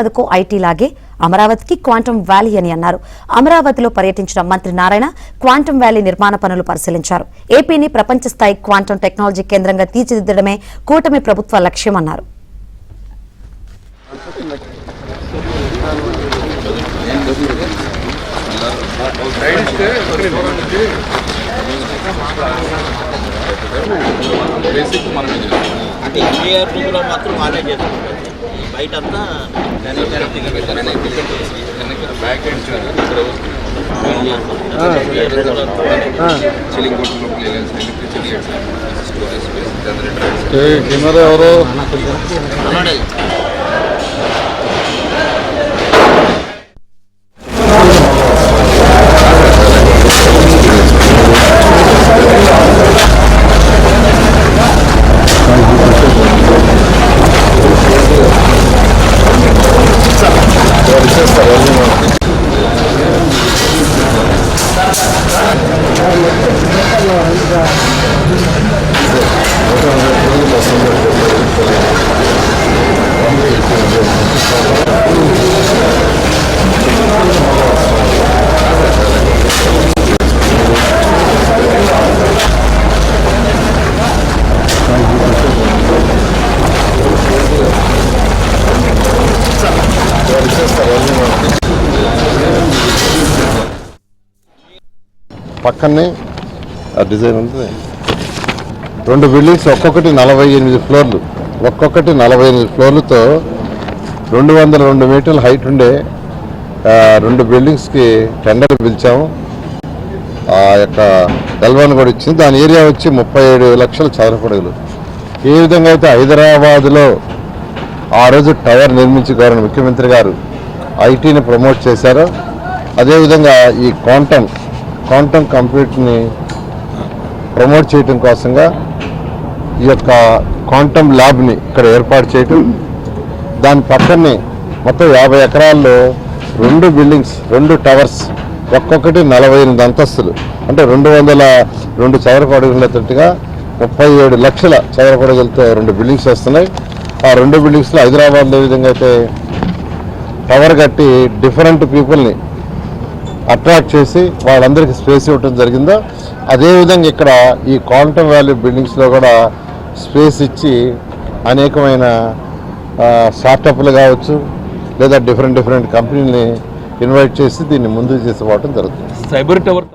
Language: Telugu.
హైదరాబాద్కు ఐటీ లాగే అమరావతికి క్వాంటమ్ వ్యాలీ అని అన్నారు. అమరావతిలో పర్యటించిన మంత్రి నారాయణ క్వాంటమ్ వ్యాలీ నిర్మాణ పనులు పరిశీలించారు. ఏపీని ప్రపంచ స్థాయి క్వాంటమ్ టెక్నాలజీ కేంద్రంగా తీర్చిదిద్దడమే కూటమి ప్రభుత్వ లక్ష్యమన్నారు. అంటే ఇండియా మాత్రం వాళ్ళే చేసుకుంటారు. బయట అంతా కెమెరా ఎవరు పక్కనే డిజైన్ ఉంది. 2 బిల్డింగ్స్ ఒక్కొక్కటి 48 ఫ్లోర్లు, ఒక్కొక్కటి 48 ఫ్లోర్లతో 202 మీటర్ల హైట్ ఉండే 2 బిల్డింగ్స్కి టెండర్ పిలిచాము. ఆ యొక్క ఎల్వన్ కూడా ఇచ్చింది. దాని ఏరియా వచ్చి 37 లక్షల చదరపు అడుగులు. ఏ విధంగా అయితే హైదరాబాద్లో ఆ రోజు టవర్ నిర్మించి గవర్నర్ ముఖ్యమంత్రి గారు ఐటీని ప్రమోట్ చేశారో అదేవిధంగా ఈ క్వాంటమ్ కంప్యూటర్ని ప్రమోట్ చేయడం కోసంగా ఈ యొక్క క్వాంటమ్ ల్యాబ్ని ఇక్కడ ఏర్పాటు చేయటం, దాని పక్కనే మొత్తం 50 ఎకరాల్లో 2 బిల్డింగ్స్, 2 టవర్స్, ఒక్కొక్కటి 48 అంతస్తులు, అంటే 202 చదరపు అడుగులతోటిగా 37 లక్షల చదరపు అడుగులతో 2 బిల్డింగ్స్ వస్తున్నాయి. ఆ 2 బిల్డింగ్స్లో హైదరాబాద్లో ఏ విధంగా అయితే టవర్ కట్టి డిఫరెంట్ పీపుల్ని అట్రాక్ట్ చేసి వాళ్ళందరికీ స్పేస్ ఇవ్వటం జరిగిందో అదేవిధంగా ఇక్కడ ఈ క్వాంటమ్ వ్యాలీ బిల్డింగ్స్లో కూడా స్పేస్ ఇచ్చి అనేకమైన స్టార్టప్లు కావచ్చు లేదా డిఫరెంట్ కంపెనీలని ఇన్వైట్ చేసి దీన్ని ముందుకు తీసుకుపోవడం జరుగుతుంది. Cyber tower